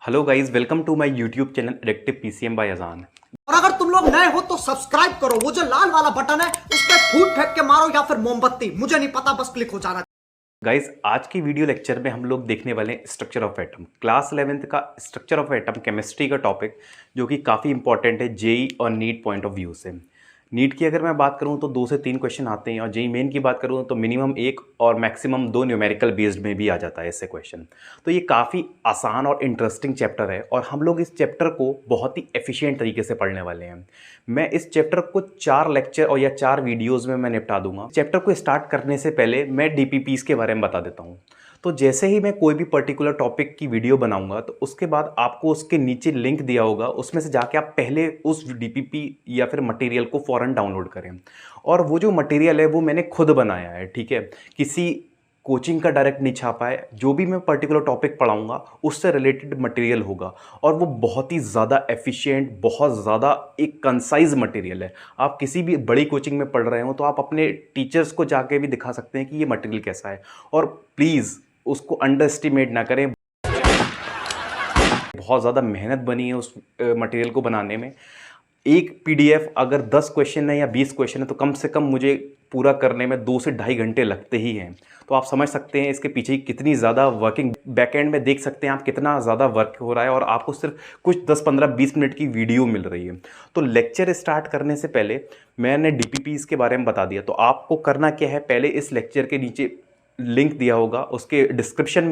Hello guys, welcome to my YouTube channel addictive PCM by Ajaan. और अगर तुम लोग नए हो तो सब्सक्राइब करो, वो जो लाल वाला बटन है उस पर फूट फेंक के मारो या फिर मोमबत्ती, मुझे नहीं पता, बस क्लिक हो जाना। गाइस, आज की वीडियो लेक्चर में हम लोग देखने वाले हैं structure of atom. Class 11th का स्ट्रक्चर ऑफ एटम केमिस्ट्री का टॉपिक, जो कि काफ़ी इंपॉर्टेंट है जेई और नीट पॉइंट ऑफ व्यू से। नीट की अगर मैं बात करूं तो 2 से 3 क्वेश्चन आते हैं, और जेई मेन की बात करूं तो मिनिमम 1 और मैक्सिमम 2 न्यूमेरिकल बेस्ड में भी आ जाता है ऐसे क्वेश्चन। तो ये काफ़ी आसान और इंटरेस्टिंग चैप्टर है, और हम लोग इस चैप्टर को बहुत ही एफिशिएंट तरीके से पढ़ने वाले हैं। मैं इस चैप्टर को 4 लेक्चर और या 4 वीडियोज़ में मैं निपटा दूंगा। चैप्टर को स्टार्ट करने से पहले मैं डीपीपीज़ के बारे में बता देता हूँ। तो जैसे ही मैं कोई भी पर्टिकुलर टॉपिक की वीडियो बनाऊंगा तो उसके बाद आपको उसके नीचे लिंक दिया होगा, उसमें से जाके आप पहले उस डीपीपी या फिर मटेरियल को फ़ौरन डाउनलोड करें। और वो जो मटेरियल है वो मैंने खुद बनाया है, ठीक है, किसी कोचिंग का डायरेक्ट नहीं छापा है। जो भी मैं पर्टिकुलर टॉपिक पढ़ाऊंगा उससे रिलेटेड मटेरियल होगा, और वो बहुत ही ज़्यादा एफिशिएंट, बहुत ज़्यादा एक कंसाइज मटेरियल है। आप किसी भी बड़ी कोचिंग में पढ़ रहे हो तो आप अपने टीचर्स को जाके भी दिखा सकते हैं कि ये मटेरियल कैसा है। और प्लीज़ उसको अंडर एस्टिमेट ना करें, बहुत ज़्यादा मेहनत बनी है उस मटेरियल को बनाने में। एक पीडीएफ अगर 10 क्वेश्चन है या 20 क्वेश्चन है तो कम से कम मुझे पूरा करने में 2 से ढाई घंटे लगते ही हैं। तो आप समझ सकते हैं इसके पीछे कितनी ज़्यादा वर्किंग, बैकएंड में देख सकते हैं आप कितना ज़्यादा वर्क हो रहा है, और आपको सिर्फ कुछ 10-15-20 मिनट की वीडियो मिल रही है। तो लेक्चर स्टार्ट करने से पहले मैंने डीपीपीज़ के बारे में बता दिया। तो आपको करना क्या है, पहले इस लेक्चर के नीचे लिंक दिया होगा, उसके डिस्क्रिप्शन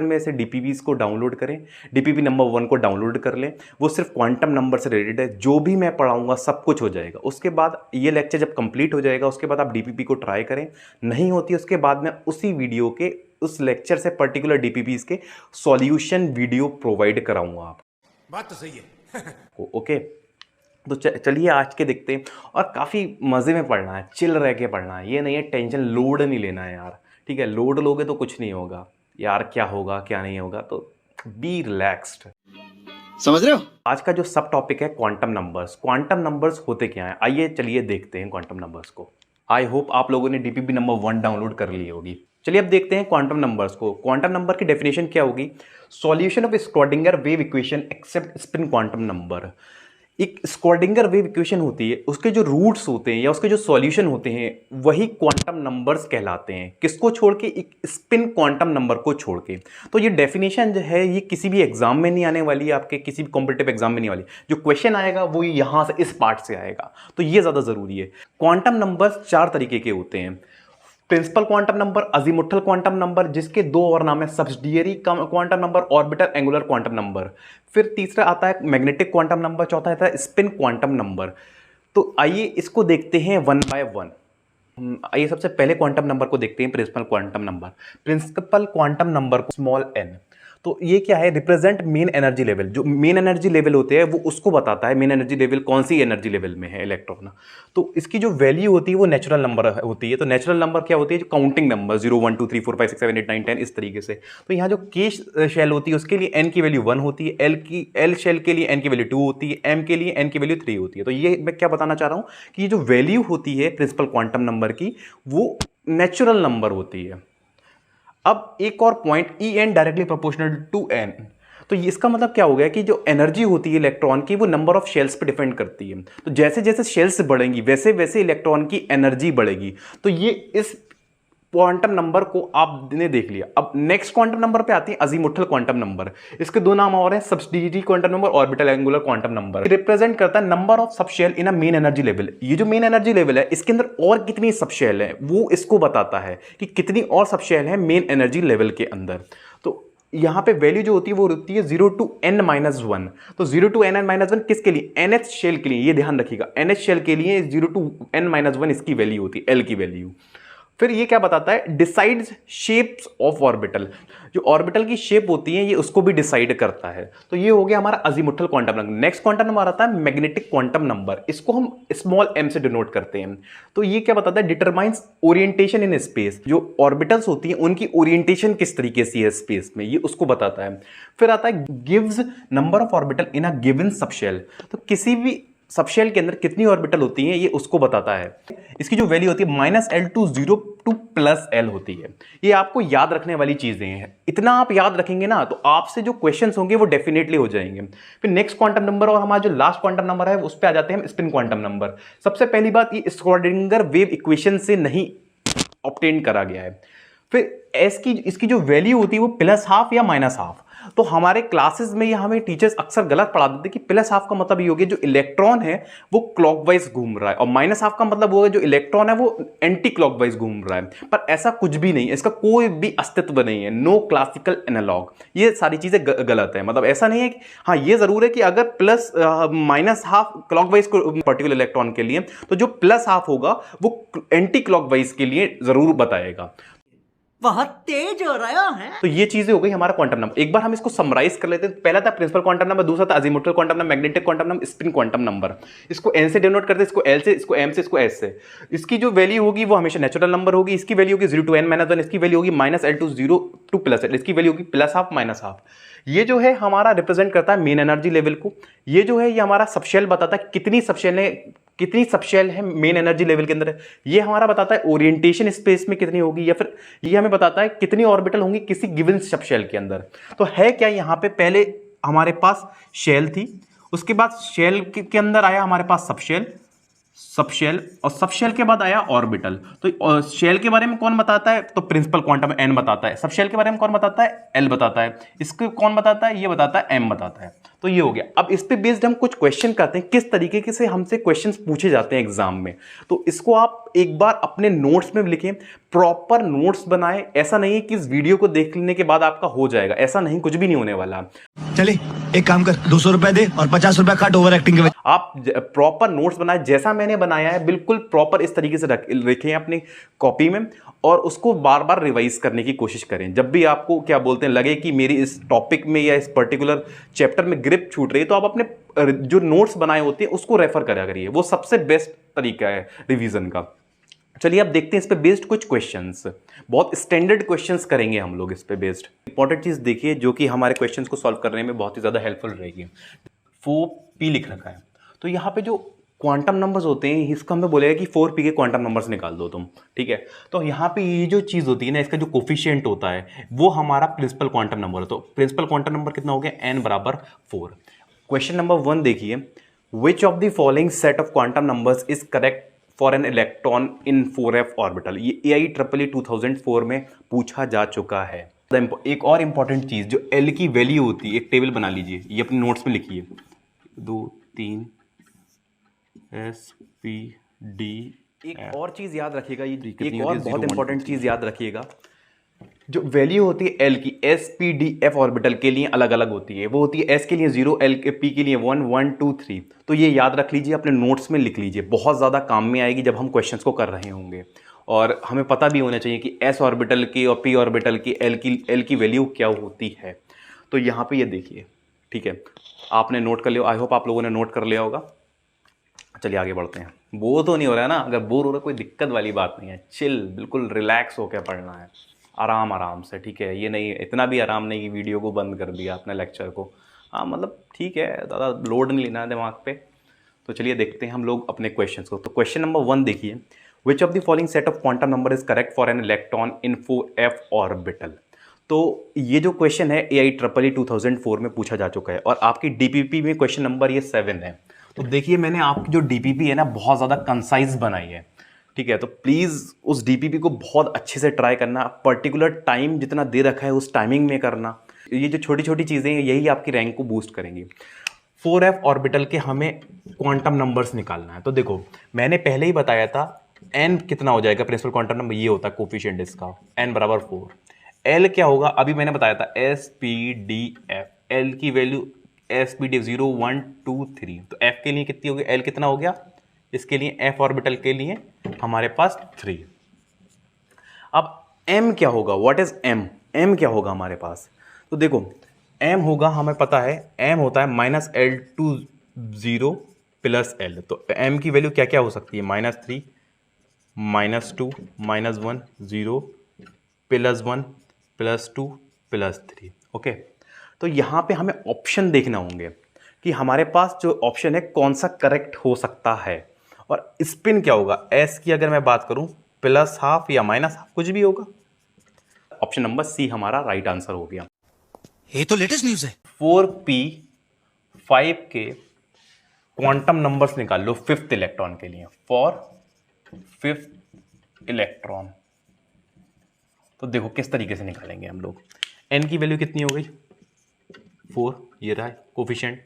में से डीपीपीज़ को डाउनलोड करें। डीपीपी नंबर 1 को डाउनलोड कर लें। वो सिर्फ क्वांटम नंबर से रिलेटेड है। जो भी मैं पढ़ाऊंगा सब कुछ हो जाएगा। उसके बाद ये लेक्चर जब कंप्लीट हो जाएगा उसके बाद आप डीपीपी को ट्राई करें। नहीं होती उसके बाद में उसी वीडियो के, उस लेक्चर से पर्टिकुलर डीपीपीज़ के सॉल्यूशन वीडियो प्रोवाइड कराऊंगा आप। बात तो सही है। ओके, तो चलिए आज के देखते हैं। और काफ़ी मज़े में पढ़ना है, चिल रह के पढ़ना है। ये नहीं है टेंशन, लोड नहीं लेना है यार, ठीक है। लोड लोगे तो कुछ नहीं होगा यार, क्या होगा क्या नहीं होगा। तो बी रिलैक्स्ड, समझ रहे हो? आज का जो सब टॉपिक है क्वांटम नंबर्स। क्वांटम नंबर्स होते क्या हैं, आइए चलिए देखते हैं क्वांटम नंबर्स को। आई होप आप लोगों ने डीपीपी नंबर 1 डाउनलोड कर ली होगी। चलिए अब देखते हैं क्वांटम नंबर्स को। क्वांटम नंबर की डेफिनेशन क्या होगी? Solution of Schrodinger wave equation except spin quantum number. एक स्क्रोडिंगर वेव इक्वेशन होती है, उसके जो रूट्स होते हैं या उसके जो सॉल्यूशन होते हैं वही क्वांटम नंबर्स कहलाते हैं। किसको छोड़ के? एक स्पिन क्वांटम नंबर को छोड़ के। तो ये डेफिनेशन जो है ये किसी भी एग्जाम में नहीं आने वाली है, आपके किसी भी कॉम्पिटिटिव एग्जाम में नहीं वाली। जो क्वेश्चन आएगा वो यहाँ से, इस पार्ट से आएगा, तो ये ज़्यादा ज़रूरी है। क्वांटम नंबर्स 4 तरीके के होते हैं। Principal quantum number, azimuthal quantum number, जिसके 2 और नाम है, subsidiary quantum number, orbital angular quantum number. फिर तीसरा आता है मैग्नेटिक क्वांटम नंबर, चौथा आता है स्पिन क्वांटम नंबर। तो आइए इसको देखते हैं वन बाय वन। आइए सबसे पहले क्वांटम नंबर को देखते हैं, principal quantum number. Principal quantum number को स्मॉल n, तो ये क्या है? Represent main energy level. जो मेन एनर्जी लेवल होते हैं वो उसको बताता है मेन एनर्जी लेवल कौन सी एनर्जी लेवल में है इलेक्ट्रॉन। तो इसकी जो वैल्यू होती है वो नेचुरल नंबर होती है। तो नेचुरल नंबर क्या होती है? जो काउंटिंग नंबर 0 1 2 3 4 5 6 7 8 9 10 इस तरीके से। तो यहाँ जो के शेल होती है उसके लिए n की वैल्यू 1 होती है, एल शेल के लिए n की वैल्यू 2 होती है, m के लिए n की वैल्यू 3 होती है। तो ये मैं क्या बताना चाह रहा हूँ कि ये जो वैल्यू होती है प्रिंसिपल क्वांटम नंबर की वो नेचुरल नंबर होती है। अब एक और point, E N directly proportional to N. तो इसका मतलब क्या हो गया कि जो एनर्जी होती है इलेक्ट्रॉन की वो नंबर ऑफ शेल्स पे डिपेंड करती है। तो जैसे जैसे शेल्स बढ़ेंगी वैसे वैसे इलेक्ट्रॉन की एनर्जी बढ़ेगी। तो ये इस क्वांटम नंबर को आपने देख लिया। अब नेक्स्ट क्वांटम नंबर पे आती है अजीमुथल क्वांटम नंबर। इसके 2 नाम और हैं, subsidiary quantum number, orbital angular quantum number. Represent करता है number of subshell in a main energy level. ये जो मेन एनर्जी लेवल है इसके अंदर और कितनी सबशेल है वो इसको बताता है कि कितनी और सबशेल है मेन एनर्जी लेवल के अंदर। तो यहाँ पे वैल्यू जो होती है वो होती है 0 to n-1। तो 0 to n-1 किसके लिए? NH शेल के लिए। ये ध्यान रखिएगा, NH शेल के लिए 0 to n-1 इसकी वैल्यू होती है, L की वैल्यू। फिर ये क्या बताता है? Decides shapes of orbital. जो ऑर्बिटल की शेप होती है ये उसको भी डिसाइड करता है। तो ये हो गया हमारा azimuthal quantum number. Next quantum number आता है मैग्नेटिक क्वांटम नंबर। इसको हम स्मॉल m से डिनोट करते हैं। तो ये क्या बताता है? Determines orientation in space. जो ऑर्बिटल्स होती हैं उनकी ओरिएंटेशन किस तरीके से है स्पेस में, ये उसको बताता है। फिर आता है gives number of orbital in a given subshell. तो किसी भी सबशेल के अंदर कितनी ऑर्बिटल होती हैं ये उसको बताता है। इसकी जो वैल्यू होती है -L to 0 to +L होती है। ये आपको याद रखने वाली चीजें हैं। इतना आप याद रखेंगे ना तो आपसे जो क्वेश्चंस होंगे वो डेफिनेटली हो जाएंगे। फिर नेक्स्ट क्वांटम नंबर और हमारा जो लास्ट क्वांटम नंबर है उस पर आ जाते हैं हम स्पिन क्वांटम नंबर। सबसे पहली बात, ये स्क्रोडिंगर वेव इक्वेशन से नहीं ऑब्टेन करा गया है। फिर इसकी जो वैल्यू होती है वो +12 या -12। तो हमारे क्लासेस में या हमें टीचर्स अक्सर गलत पढ़ा देते कि +12 का मतलब ये हो गया जो इलेक्ट्रॉन है वो क्लॉकवाइज घूम रहा है, और -12 का मतलब वो है जो इलेक्ट्रॉन है वो एंटी क्लॉकवाइज घूम रहा है। पर ऐसा कुछ भी नहीं है, इसका कोई भी अस्तित्व नहीं है। नो क्लासिकल एनालॉग, ये सारी चीजें गलत है। मतलब ऐसा नहीं है कि हाँ ये जरूर है कि अगर -12 क्लॉकवाइज पर्टिकुलर इलेक्ट्रॉन के लिए, तो जो +12 होगा वो एंटी क्लॉकवाइज के लिए जरूर बताएगा। वह तेज हो रहा है। तो ये चीजें हो गई हमारा क्वांटम नंबर। एक बार हम इसको समराइज कर लेते हैं। पहला था प्रिंसिपल क्वांटम नंबर, दूसरा था azimuthal quantum number, magnetic quantum number, spin quantum number. इसको n से डिनोट करते हैं, इसको l से, इसको m से, इसको s से। इसकी जो वैल्यू होगी वो हमेशा नेचुरल नंबर होगी। इसकी वैल्यू होगी 0 to n - 1, इसकी वैल्यू होगी -L to 0 to +L, इसकी वैल्यू होगी +12 -12। ये जो है हमारा रिप्रेजेंट करता है मेन एनर्जी लेवल को। ये जो है ये हमारा सबशेल बताता है कितनी सबशेल है मेन एनर्जी लेवल के अंदर है। ये हमारा बताता है ओरिएंटेशन स्पेस में कितनी होगी, या फिर ये हमें बताता है कितनी ऑर्बिटल होंगी किसी गिवन सबशेल के अंदर। तो है क्या, यहाँ पे पहले हमारे पास शेल थी, उसके बाद शेल के अंदर आया हमारे पास सबशेल, और सबशेल के बाद आया ऑर्बिटल। तो शेल के बारे में कौन बताता है, तो प्रिंसिपल क्वांटम n बताता है। सबशेल के बारे में कौन बताता है, l बताता है। इसको कौन बताता है, ये बताता है m बताता है। तो ये हो गया। अब इस पे बेस्ड हम कुछ क्वेश्चन करते हैं, किस तरीके से हमसे क्वेश्चंस पूछे जाते हैं एग्जाम में। तो इसको आप एक बार अपने नोट्स में लिखें, प्रॉपर नोट्स बनाएं। ऐसा नहीं है कि इस वीडियो को देख लेने के बाद आपका हो जाएगा, ऐसा नहीं, कुछ भी नहीं होने वाला। चले एक काम कर, 200 रुपए दे और 50 रुपए काट ओवर एक्टिंग के। आप प्रॉपर नोट्स बनाए, जैसा मैंने बनाया है बिल्कुल प्रॉपर इस तरीके से लिखें अपनी कॉपी में, और उसको बार बार रिवाइज करने की कोशिश करें। जब भी आपको क्या बोलते हैं लगे कि मेरी इस टॉपिक में या इस पर्टिकुलर चैप्टर में ग्रिप छूट रही है, तो आप अपने जो नोट्स बनाए होते हैं उसको रेफर करा करिए। वो सबसे बेस्ट तरीका है रिवीजन का। चलिए अब देखते हैं इस पे बेस्ड कुछ क्वेश्चंस। बहुत स्टैंडर्ड क्वेश्चंस करेंगे हम लोग इस पे बेस्ड। इंपॉर्टेंट चीज़ देखिए जो कि हमारे क्वेश्चंस को सॉल्व करने में बहुत ही ज़्यादा हेल्पफुल रहेगी। 4p लिख रखा है, तो यहाँ पे जो क्वांटम नंबर्स होते हैं इसका हमें बोलेगा कि 4p के क्वांटम नंबर्स निकाल दो तुम, ठीक है। तो यहाँ पे ये जो चीज़ होती है ना, इसका जो कोफिशिएंट होता है वो हमारा प्रिंसिपल क्वांटम नंबर है। तो प्रिंसिपल क्वांटम नंबर कितना हो गया, n बराबर 4। क्वेश्चन नंबर 1 देखिए, which of the following set of quantum numbers is correct for an electron in 4f orbital. ये AIEEE 2004 में पूछा जा चुका है। एक और इंपॉर्टेंट चीज़, जो L की वैल्यू होती है, एक टेबल बना लीजिए, ये अपने नोट्स में लिखिए, 2 3 S P D। एक और चीज़ याद रखिएगा, ये एक और बहुत इंपॉर्टेंट चीज़ याद रखिएगा, जो वैल्यू होती है L की S P D F orbital के लिए अलग अलग होती है। वो होती है S के लिए 0, L के P के लिए 1 1 2 3। तो ये याद रख लीजिए, अपने नोट्स में लिख लीजिए, बहुत ज़्यादा काम में आएगी जब हम क्वेश्चंस को कर रहे होंगे। और हमें पता भी होना चाहिए कि S ऑर्बिटल की और P ऑर्बिटल की L की वैल्यू क्या होती है। तो यहाँ पे ये देखिए, ठीक है, आपने नोट कर लिया, आई होप आप लोगों ने नोट कर लिया होगा। चलिए आगे बढ़ते हैं। बोर तो नहीं हो रहा है ना? अगर बोर हो रहा है कोई दिक्कत वाली बात नहीं है, चिल, बिल्कुल रिलैक्स होकर पढ़ना है, आराम से, ठीक है। ये नहीं, इतना भी आराम नहीं कि वीडियो को बंद कर दिया अपने लेक्चर को। हाँ मतलब ठीक है, ज़्यादा लोड नहीं लेना है दिमाग पे। तो चलिए देखते हैं हम लोग अपने क्वेश्चंस को। तो क्वेश्चन नंबर 1 देखिए, which of the following set of quantum number is correct for an electron in 4f orbital. तो ये जो क्वेश्चन है AIEEE 2004 में पूछा जा चुका है, और आपकी DPP में क्वेश्चन नंबर ये 7 है। तो देखिए मैंने आपकी जो DPP है ना बहुत ज़्यादा कंसाइज बनाई है, ठीक है। तो प्लीज़ उस DPP को बहुत अच्छे से ट्राई करना, पर्टिकुलर टाइम जितना दे रखा है उस टाइमिंग में करना। ये जो छोटी छोटी चीज़ें हैं यही आपकी रैंक को बूस्ट करेंगी। 4f ऑर्बिटल के हमें क्वांटम नंबर्स निकालना है। तो देखो मैंने पहले ही बताया था n कितना हो जाएगा, प्रिंसिपल क्वांटम नंबर ये होता है कोफिशिएंट इसका, n बराबर 4। l क्या होगा, अभी मैंने बताया था SPDF, l की वैल्यू SPDF 0 1 2 3। तो f के लिए कितनी होगी, l कितना हो गया, इसके लिए f ऑर्बिटल के लिए हमारे पास 3। अब m क्या होगा, व्हाट इज m, m क्या होगा हमारे पास। तो देखो m होगा, हमें पता है m होता है -L to 0 + L। तो m की वैल्यू क्या क्या हो सकती है, -3 -2 -1 0 +1 +2 +3। ओके, तो यहाँ पे हमें ऑप्शन देखना होंगे। कि हमारे पास जो ऑप्शन है कौन सा करेक्ट हो सकता है। और स्पिन क्या होगा, एस की अगर मैं बात करूं प्लस हाफ या माइनस हाफ कुछ भी होगा। ऑप्शन नंबर सी हमारा राइट आंसर हो गया। ये तो लेटेस्ट न्यूज है। 4p5 के क्वांटम नंबर्स निकाल लो फिफ्थ इलेक्ट्रॉन के लिए, फॉर फिफ्थ इलेक्ट्रॉन। तो देखो किस तरीके से निकालेंगे हम लोग। n की वैल्यू कितनी हो गई 4, ये रहा है coefficient.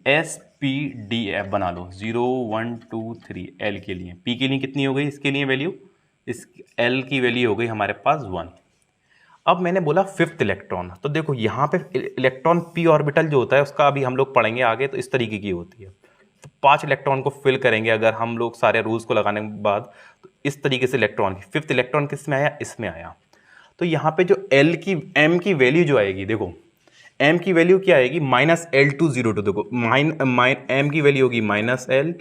S P D F बना लो 0 1 2 3 l के लिए। p के लिए कितनी हो गई इसके लिए वैल्यू, इस l की वैल्यू हो गई हमारे पास 1। अब मैंने बोला फिफ्थ इलेक्ट्रॉन, तो देखो यहाँ पे इलेक्ट्रॉन p ऑर्बिटल जो होता है उसका अभी हम लोग पढ़ेंगे आगे, तो इस तरीके की होती है। तो 5 इलेक्ट्रॉन को फिल करेंगे अगर हम लोग सारे रूल्स को लगाने के बाद, तो इस तरीके से इलेक्ट्रॉन की फिफ्थ इलेक्ट्रॉन किस में आया, इसमें आया। तो यहाँ पे जो L की M की वैल्यू जो आएगी, देखो M की वैल्यू क्या आएगी -L2 देखो M की वैल्यू होगी -L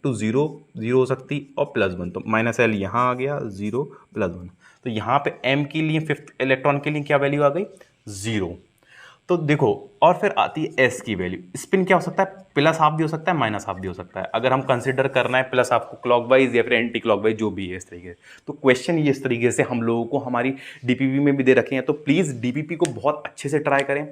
टू 0 हो सकती और +1, तो -L यहाँ आ गया 0 +1। तो यहाँ पे M के लिए फिफ्थ इलेक्ट्रॉन के लिए क्या वैल्यू आ गई 0। तो देखो और फिर आती है S की वैल्यू। स्पिन क्या हो सकता है, प्लस हाफ भी हो सकता है माइनस हाफ भी हो सकता है। अगर हम कंसिडर करना है प्लस हाफ को क्लॉकवाइज या फिर एंटी क्लॉकवाइज जो भी है इस तरीके से, तो क्वेश्चन ये इस तरीके से हम लोगों को हमारी डीपीपी में भी दे रखे हैं। तो प्लीज़ डीपीपी को बहुत अच्छे से ट्राई करें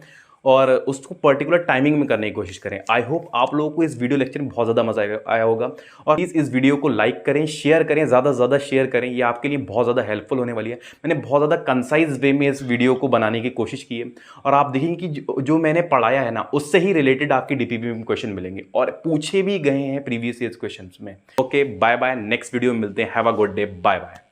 और उसको पर्टिकुलर टाइमिंग में करने की कोशिश करें। आई होप आप लोगों को इस वीडियो लेक्चर में बहुत ज़्यादा मजा आया होगा। और प्लीज़ इस वीडियो को लाइक करें, शेयर करें, ज़्यादा से ज़्यादा शेयर करें, ये आपके लिए बहुत ज़्यादा हेल्पफुल होने वाली है। मैंने बहुत ज़्यादा कंसाइज वे में इस वीडियो को बनाने की कोशिश की है और आप देखेंगे कि जो मैंने पढ़ाया है ना उससे ही रिलेटेड आपकी डीपीपी में क्वेश्चन मिलेंगे और पूछे भी गए हैं प्रीवियस ईयर्स क्वेश्चन में। Okay bye bye, next video में मिलते हैं। Have a good day, bye bye.